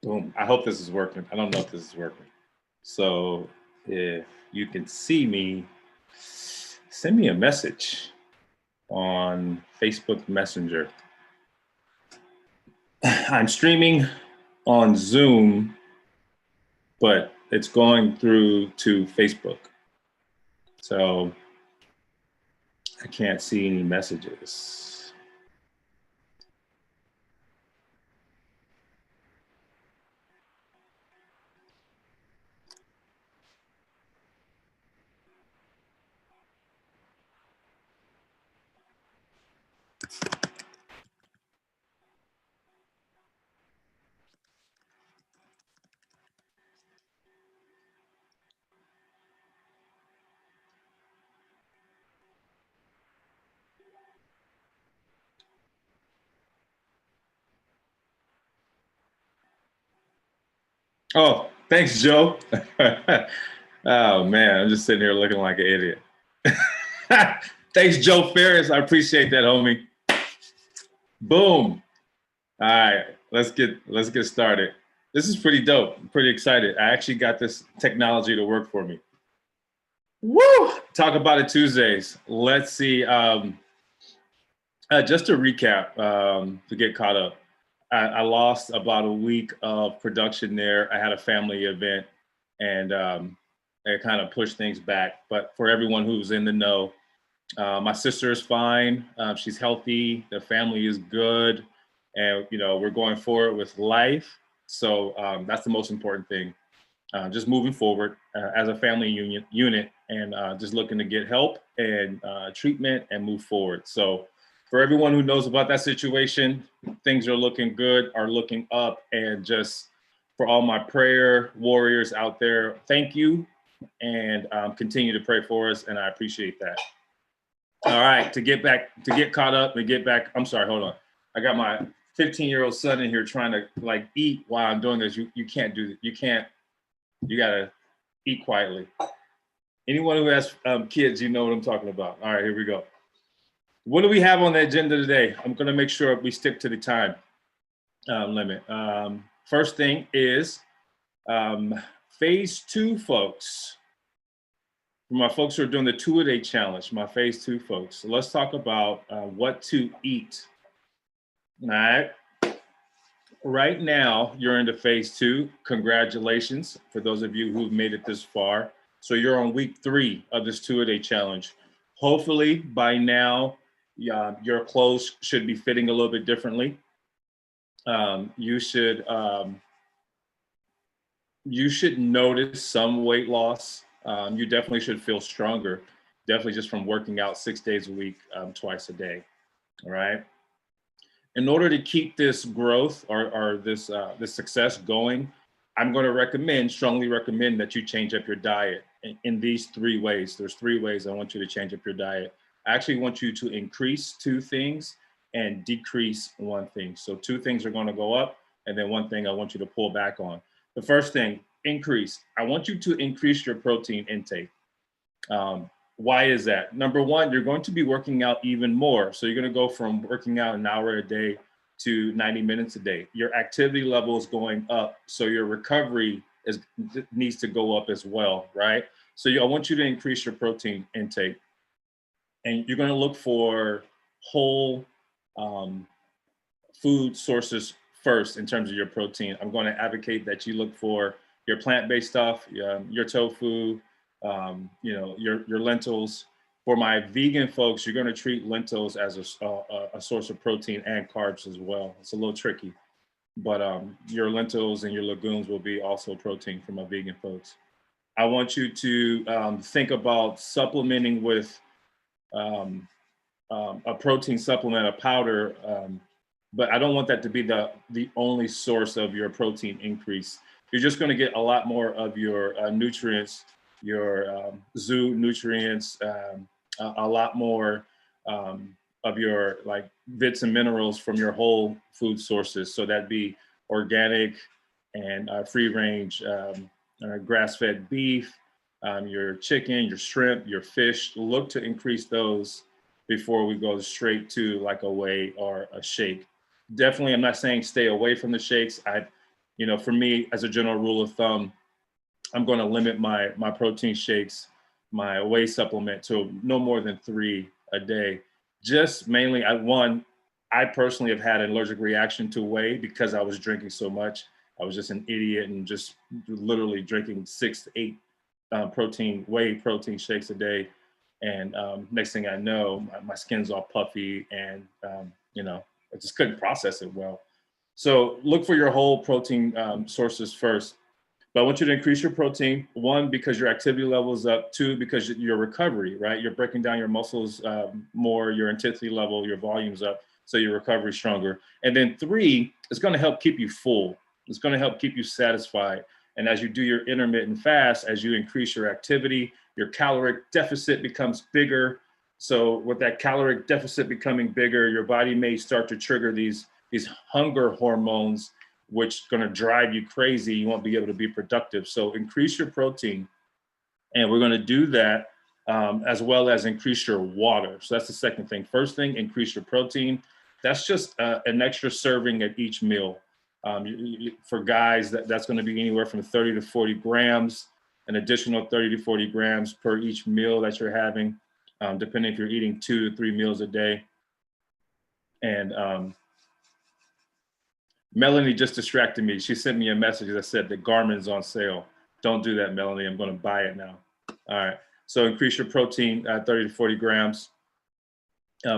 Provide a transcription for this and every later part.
Boom. I hope this is working. I don't know if this is working. So if you can see me, send me a message on Facebook Messenger. I'm streaming on Zoom, but it's going through to Facebook. So I can't see any messages. Oh, thanks, Joe. Oh man, I'm just sitting here looking like an idiot. Thanks, Joe Ferris. I appreciate that, homie. Boom. All right, let's get started. This is pretty dope. I'm pretty excited. I actually got this technology to work for me. Woo! Talk about it Tuesdays. Let's see. Just to recap, to get caught up. I lost about a week of production there. I had a family event, and it kind of pushed things back. But for everyone who's in the know, my sister is fine. She's healthy. The family is good, and we're going forward with life. So that's the most important thing. Just moving forward as a family unit, and just looking to get help and treatment and move forward. So for everyone who knows about that situation, things are looking good, are looking up, and just for all my prayer warriors out there, thank you, and continue to pray for us, and I appreciate that. All right, to get caught up and get back. I'm sorry, hold on. I got my 15-year-old son in here trying to like eat while I'm doing this. You can't do that. You can't. You gotta eat quietly. Anyone who has kids, you know what I'm talking about. All right, here we go. What do we have on the agenda today? I'm gonna make sure we stick to the time limit. First thing is phase 2, folks. For my folks who are doing the 2-a-day challenge, my phase 2 folks. So let's talk about what to eat. All right. Right now, you're into phase 2. Congratulations for those of you who've made it this far. So you're on week 3 of this 2-a-day challenge. Hopefully by now, your clothes should be fitting a little bit differently. You should notice some weight loss. You definitely should feel stronger, definitely just from working out 6 days a week, twice a day. All right. In order to keep this growth or this success going, I'm going to strongly recommend that you change up your diet in these 3 ways. There's 3 ways I want you to change up your diet. I actually want you to increase 2 things and decrease 1 thing. So 2 things are going to go up, and then 1 thing I want you to pull back on. The first thing, increase. I want you to increase your protein intake. Why is that? Number 1, you're going to be working out even more. So you're going to go from working out an hour a day to 90 minutes a day. Your activity level is going up, so your recovery needs to go up as well, right? So I want you to increase your protein intake. And you're going to look for whole food sources first in terms of your protein. I'm going to advocate that you look for your plant-based stuff, your tofu, your lentils. For my vegan folks, you're going to treat lentils as a source of protein and carbs as well. It's a little tricky, but your lentils and your legumes will be also protein for my vegan folks. I want you to think about supplementing with a protein supplement, a powder, but I don't want that to be the only source of your protein increase. You're just going to get a lot more of your nutrients, your zoo nutrients, a lot more of your like bits and minerals from your whole food sources. So that'd be organic and free range, grass-fed beef, your chicken, your shrimp, your fish. Look to increase those before we go straight to like a whey or a shake. Definitely, I'm not saying stay away from the shakes. You know, for me, as a general rule of thumb, I'm going to limit my protein shakes, my whey supplement to no more than 3 a day. Just mainly, I personally have had an allergic reaction to whey because I was drinking so much. I was just an idiot and just literally drinking 6 to 8 whey protein shakes a day. And next thing I know, my skin's all puffy and, you know, I just couldn't process it well. So look for your whole protein sources first. But I want you to increase your protein, one, because your activity level is up, two, because your recovery, right? You're breaking down your muscles more, your intensity level, your volume's up, so your recovery is stronger. And then three, it's gonna help keep you full. It's gonna help keep you satisfied. And as you do your intermittent fast, as you increase your activity, your caloric deficit becomes bigger. So with that caloric deficit becoming bigger, your body may start to trigger these hunger hormones, which is going to drive you crazy. You won't be able to be productive. So increase your protein. And we're going to do that as well as increase your water. So that's the second thing. First thing, increase your protein. That's just an extra serving at each meal. For guys, that's going to be anywhere from 30 to 40 grams, an additional 30 to 40 grams per each meal that you're having, depending if you're eating 2 to 3 meals a day. And Melanie just distracted me. She sent me a message that said the Garmin's on sale. Don't do that, Melanie. I'm going to buy it now. All right. So increase your protein 30 to 40 grams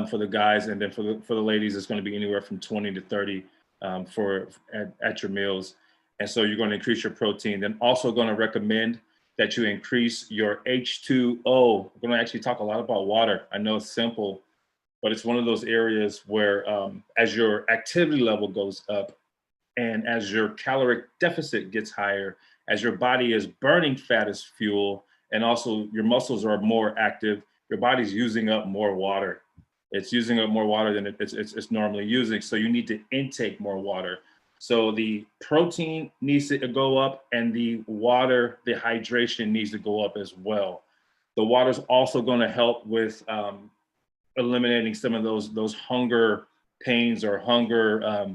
for the guys, and then for the ladies, it's going to be anywhere from 20 to 30 at your meals. And so you're going to increase your protein. Then also going to recommend that you increase your H2O. We're going to actually talk a lot about water. I know it's simple, but it's one of those areas where as your activity level goes up, and as your caloric deficit gets higher, as your body is burning fat as fuel, and also your muscles are more active, your body's using up more water. It's using up more water than it's normally using. So you need to intake more water. So the protein needs to go up, and the water, the hydration needs to go up as well. The water's also going to help with eliminating some of those hunger pains or hunger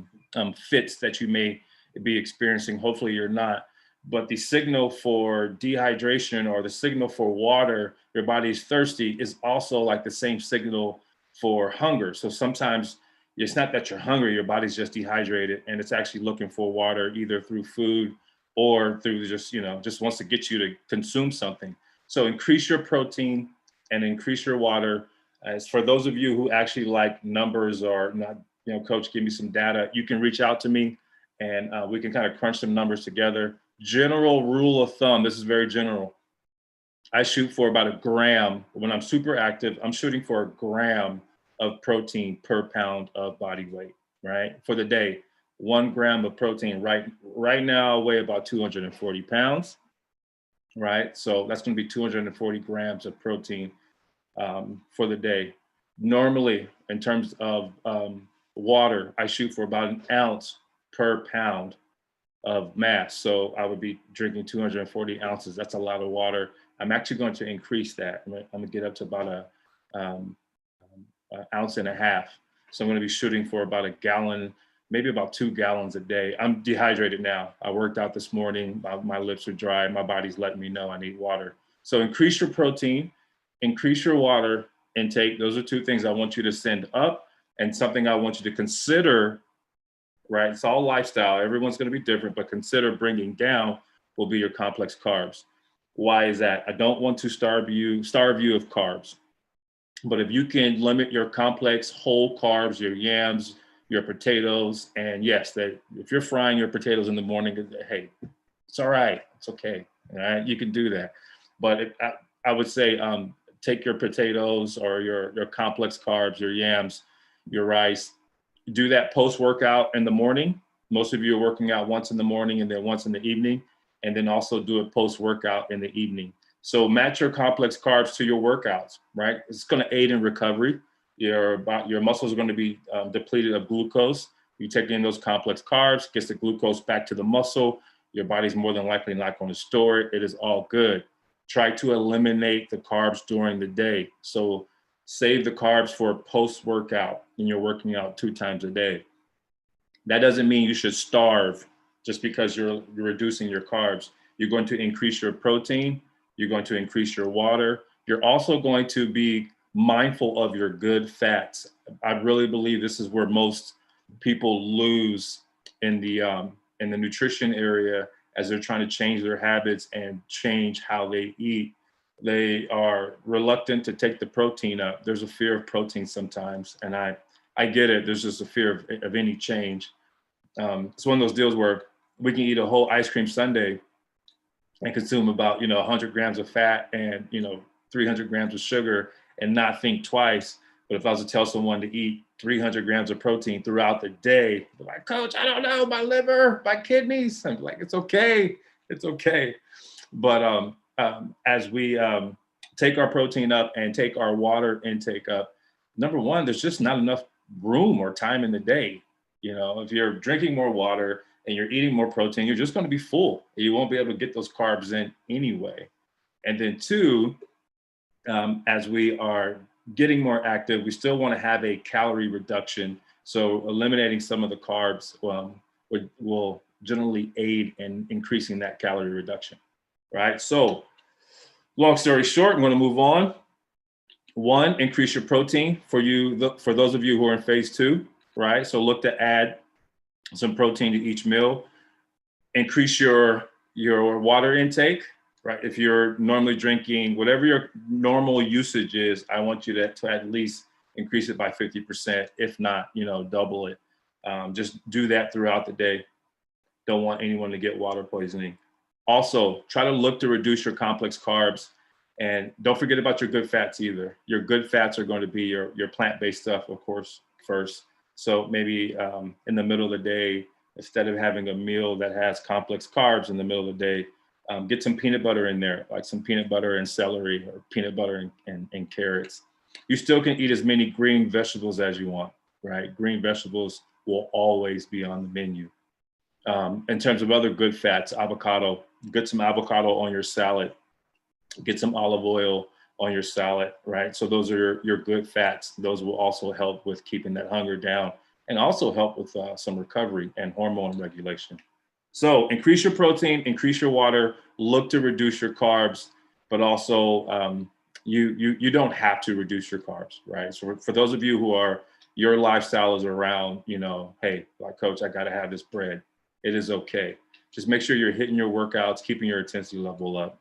fits that you may be experiencing. Hopefully you're not. But the signal for dehydration, or the signal for water, your body's thirsty, is also like the same signal for hunger. So sometimes it's not that you're hungry, your body's just dehydrated, and it's actually looking for water either through food or through just wants to get you to consume something. So increase your protein and increase your water. As for those of you who actually like numbers or not, coach, give me some data, you can reach out to me and we can kind of crunch some numbers together. General rule of thumb, this is very general. I shoot for about a gram. When I'm super active, I'm shooting for a gram of protein per pound of body weight, right? For the day, 1 gram of protein. Right now, I weigh about 240 pounds, right? So that's going to be 240 grams of protein for the day. Normally, in terms of water, I shoot for about 1 ounce per pound of mass. So I would be drinking 240 ounces. That's a lot of water. I'm actually going to increase that. I'm going to get up to about an ounce and a half. So I'm going to be shooting for about a gallon, maybe about 2 gallons a day. I'm dehydrated now. I worked out this morning. My lips are dry. My body's letting me know I need water. So increase your protein, increase your water intake. Those are 2 things I want you to send up, and something I want you to consider, right? It's all lifestyle. Everyone's going to be different, but consider bringing down will be your complex carbs. Why is that? I don't want to starve you of carbs. But if you can limit your complex whole carbs, your yams, your potatoes, and yes, if you're frying your potatoes in the morning, hey, it's all right. It's okay. All right, you can do that. But I would say take your potatoes or your complex carbs, your yams, your rice, do that post-workout in the morning. Most of you are working out once in the morning and then once in the evening, and then also do it post-workout in the evening. So match your complex carbs to your workouts, right? It's going to aid in recovery. Your muscles are going to be depleted of glucose. You take in those complex carbs, gets the glucose back to the muscle. Your body's more than likely not going to store it. It is all good. Try to eliminate the carbs during the day. So save the carbs for post-workout when you're working out 2 times a day. That doesn't mean you should starve just because you're reducing your carbs. You're going to increase your protein. You're going to increase your water. You're also going to be mindful of your good fats. I really believe this is where most people lose in the nutrition area as they're trying to change their habits and change how they eat. They are reluctant to take the protein up. There's a fear of protein sometimes, and I get it. There's just a fear of any change. It's one of those deals where we can eat a whole ice cream sundae and consume about 100 grams of fat and 300 grams of sugar and not think twice. But if I was to tell someone to eat 300 grams of protein throughout the day, they're like, Coach, I don't know, my liver, my kidneys. I'm like, it's okay. But as we take our protein up and take our water intake up, number one, there's just not enough room or time in the day. If you're drinking more water and you're eating more protein, you're just going to be full. You won't be able to get those carbs in anyway. And then two, as we are getting more active, we still want to have a calorie reduction. So eliminating some of the carbs will generally aid in increasing that calorie reduction, right? So long story short, I'm going to move on. One, increase your protein for those of you who are in phase 2, right? So look to add some protein to each meal. Increase your water intake, right? If you're normally drinking, whatever your normal usage is, I want you to at least increase it by 50%, if not, double it. Just do that throughout the day. Don't want anyone to get water poisoning. Also, try to look to reduce your complex carbs, and don't forget about your good fats either. Your good fats are going to be your plant-based stuff, of course, first. So maybe in the middle of the day, instead of having a meal that has complex carbs in the middle of the day, get some peanut butter in there, like some peanut butter and celery, or peanut butter and carrots. You still can eat as many green vegetables as you want, right? Green vegetables will always be on the menu. In terms of other good fats, avocado, get some avocado on your salad, get some olive oil on your salad, right? So those are your good fats. Those will also help with keeping that hunger down and also help with some recovery and hormone regulation. So increase your protein, increase your water, look to reduce your carbs, but also you don't have to reduce your carbs, right? So for those of you who your lifestyle is around, hey, like Coach, I got to have this bread. It is okay. Just make sure you're hitting your workouts, keeping your intensity level up.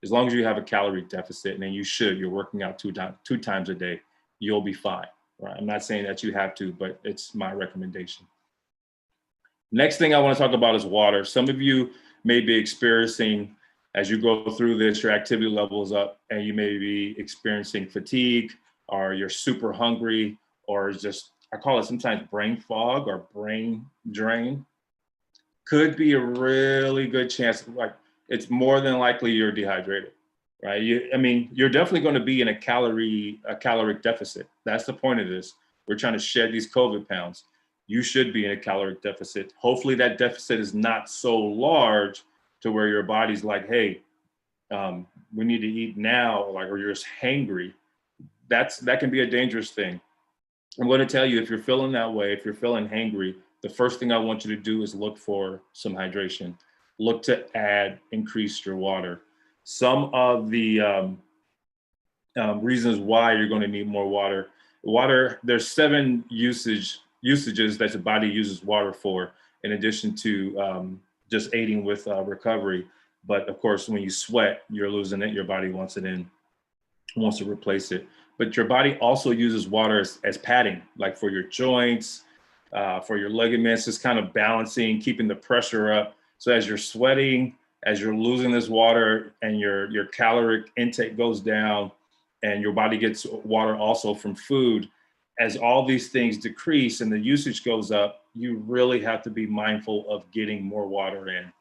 As long as you have a calorie deficit, and then you're working out two times a day, you'll be fine, right? I'm not saying that you have to, but it's my recommendation. Next thing I want to talk about is water. Some of you may be experiencing, as you go through this, your activity level is up and you may be experiencing fatigue, or you're super hungry, or just, I call it sometimes brain fog or brain drain. Could be a really good chance, like it's more than likely you're dehydrated, right? You're definitely going to be in a caloric deficit. That's the point of this. We're trying to shed these COVID pounds. You should be in a caloric deficit. Hopefully that deficit is not so large to where your body's like, hey, we need to eat now, or you're just hangry. That can be a dangerous thing. I'm going to tell you, if you're feeling that way, if you're feeling hangry, the first thing I want you to do is look for some hydration. Look to increase your water. Some of the reasons why you're going to need more water. There's 7 usages that the body uses water for, in addition to just aiding with recovery. But of course, when you sweat, you're losing it. Your body wants it in, wants to replace it. But your body also uses water as padding, like for your joints, for your ligaments, just kind of balancing, keeping the pressure up. So as you're sweating, as you're losing this water, and your caloric intake goes down, and your body gets water also from food, as all these things decrease and the usage goes up, you really have to be mindful of getting more water in.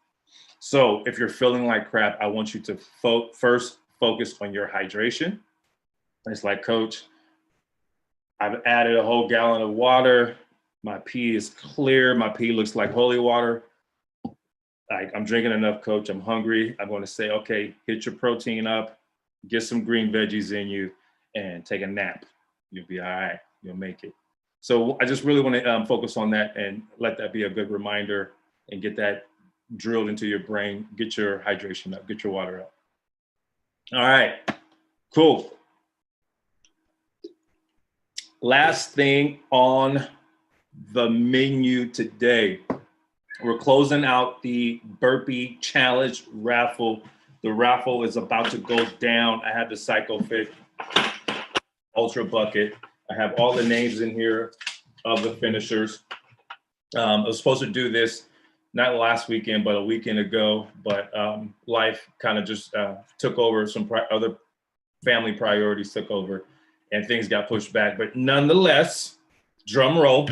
So if you're feeling like crap, I want you to first focus on your hydration. It's like, Coach, I've added a whole gallon of water. My pee is clear. My pee looks like holy water. I'm drinking enough, Coach. I'm hungry. I'm going to say, okay, hit your protein up, get some green veggies in you, and take a nap. You'll be all right. You'll make it. So I just really want to focus on that and let that be a good reminder. and get that drilled into your brain, get your hydration up, get your water up. All right, cool. Last thing on the menu today, we're closing out the Burpee Challenge raffle. The raffle is about to go down. I have the Psyko Fit Ultra Bucket. I have all the names in here of the finishers. I was supposed to do this not last weekend, but a weekend ago, but life kind of just took over. Some other family priorities took over and things got pushed back. But nonetheless, drum roll.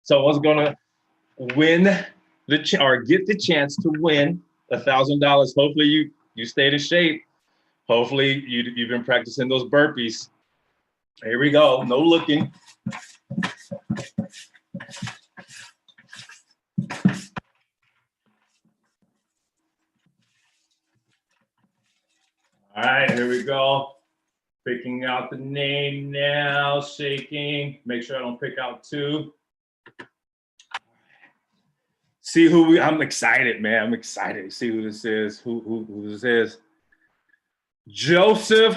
So I was gonna win or get the chance to win $1,000. Hopefully you stayed in shape. Hopefully you've been practicing those burpees. Here we go, no looking. All right, here we go. Picking out the name now, shaking. Make sure I don't pick out two. See I'm excited, man. I'm excited to see who this is, who this is. Joseph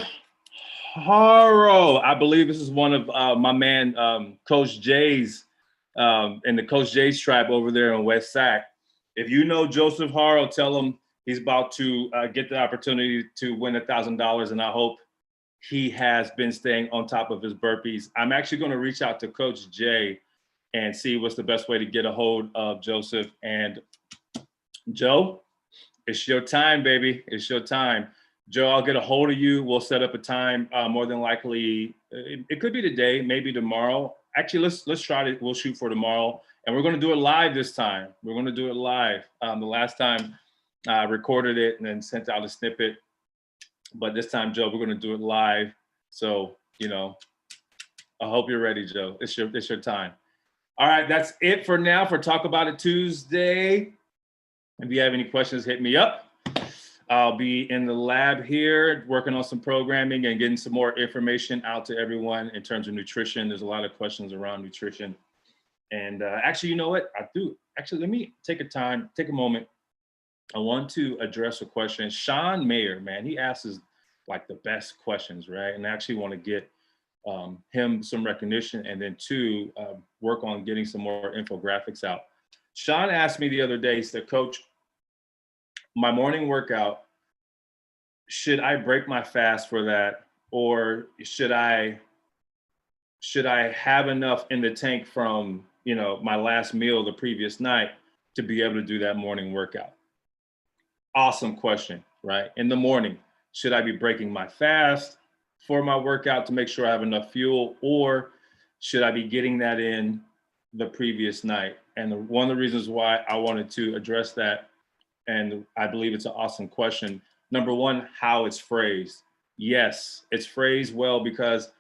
Haro. I believe this is one of my man, Coach Jay's, in the Coach Jay's tribe over there in West Sac. If you know Joseph Haro, tell him he's about to get the opportunity to win $1,000, and I hope he has been staying on top of his burpees. I'm actually going to reach out to Coach Jay and see what's the best way to get a hold of Joseph. And Joe, it's your time, baby. It's your time. Joe, I'll get a hold of you. We'll set up a time. More than likely, it could be today, maybe tomorrow. Actually, let's try it. We'll shoot for tomorrow, and we're going to do it live this time. We're going to do it live. The last time I recorded it and then sent out a snippet, but this time, Joe, we're going to do it live. So, I hope you're ready, Joe. It's your time. All right, that's it for now for Talk About It Tuesday. If you have any questions, hit me up. I'll be in the lab here working on some programming and getting some more information out to everyone in terms of nutrition. There's a lot of questions around nutrition. And actually, you know what? Let me take a moment. I want to address a question. Sean Mayer, man, he asks like the best questions, right? And I actually want to get him some recognition, and then two, work on getting some more infographics out. Sean asked me the other day, he said, Coach, my morning workout, should I break my fast for that? Or should I have enough in the tank from, my last meal the previous night to be able to do that morning workout? Awesome question, right? In the morning, should I be breaking my fast for my workout to make sure I have enough fuel, or should I be getting that in the previous night? And one of the reasons why I wanted to address that, and I believe it's an awesome question. Number one, how it's phrased. Yes, it's phrased well because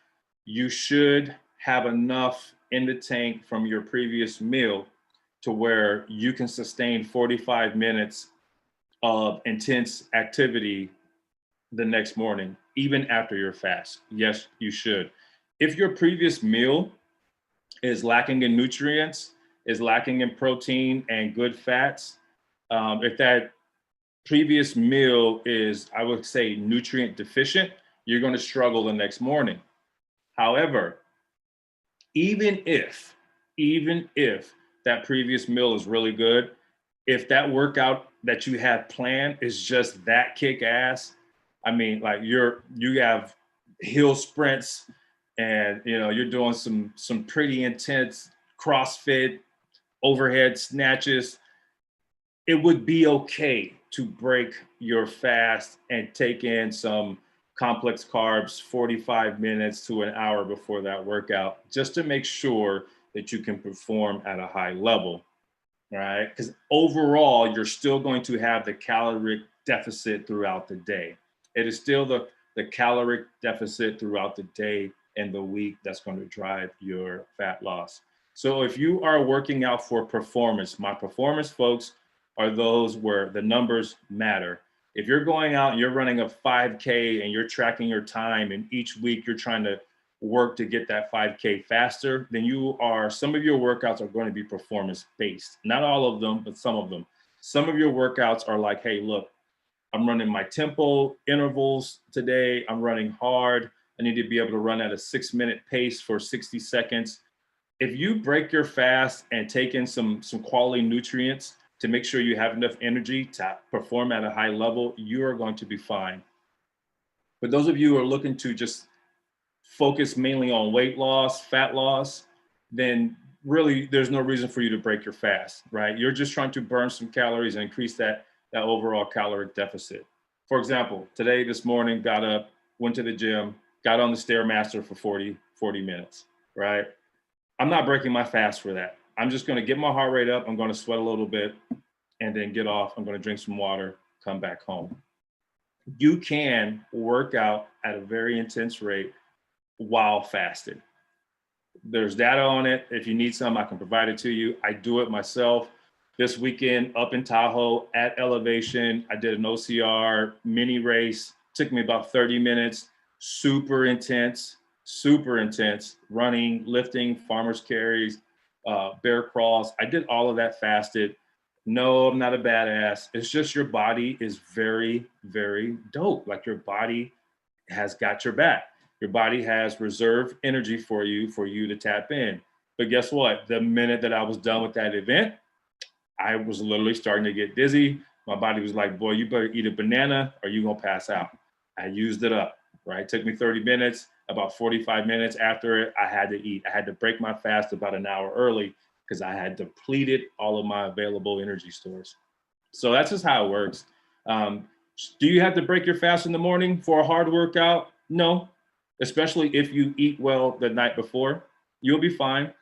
you should have enough in the tank from your previous meal to where you can sustain 45 minutes of intense activity the next morning, even after your fast. Yes, you should. If your previous meal is lacking in nutrients, is lacking in protein and good fats, if that previous meal is, I would say, nutrient deficient, you're going to struggle the next morning. However, even if that previous meal is really good, if that workout that you have planned is just that kick ass, I mean, like you have hill sprints and you're doing some pretty intense CrossFit overhead snatches, it would be okay to break your fast and take in some complex carbs 45 minutes to an hour before that workout, just to make sure that you can perform at a high level, right? Because overall, you're still going to have the caloric deficit throughout the day. It is still the caloric deficit throughout the day and the week that's going to drive your fat loss. So if you are working out for performance, my performance folks are those where the numbers matter. If you're going out and you're running a 5K and you're tracking your time, and each week you're trying to work to get that 5K faster, then some of your workouts are going to be performance based. Not all of them, but some of them. Some of your workouts are like, hey, look, I'm running my tempo intervals today. I'm running hard. I need to be able to run at a 6-minute pace for 60 seconds. If you break your fast and take in some quality nutrients to make sure you have enough energy to perform at a high level, you are going to be fine. But those of you who are looking to just focus mainly on weight loss, fat loss, then really there's no reason for you to break your fast, right? You're just trying to burn some calories and increase that overall caloric deficit. For example, this morning, got up, went to the gym, got on the Stairmaster for 40 minutes, right? I'm not breaking my fast for that. I'm just going to get my heart rate up. I'm going to sweat a little bit and then get off. I'm going to drink some water, come back home. You can work out at a very intense rate while fasting. There's data on it. If you need some, I can provide it to you. I do it myself. This weekend up in Tahoe at elevation, I did an OCR mini race. Took me about 30 minutes. Super intense, running, lifting, farmer's carries, bear crawls. I did all of that fasted. No, I'm not a badass. It's just your body is very, very dope. Like your body has got your back. Your body has reserved energy for you to tap in. But guess what? The minute that I was done with that event, I was literally starting to get dizzy. My body was like, boy, you better eat a banana or you're gonna pass out. I used it up, right? It took me 30 minutes. About 45 minutes after it, I had to eat. I had to break my fast about an hour early because I had depleted all of my available energy stores. So that's just how it works. Do you have to break your fast in the morning for a hard workout? No, especially if you eat well the night before. You'll be fine.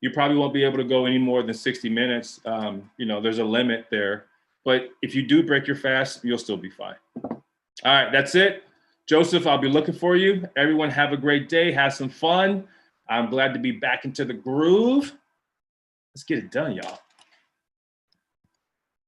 You probably won't be able to go any more than 60 minutes. There's a limit there. But if you do break your fast, you'll still be fine. All right, that's it. Joseph, I'll be looking for you. Everyone have a great day. Have some fun. I'm glad to be back into the groove. Let's get it done, y'all.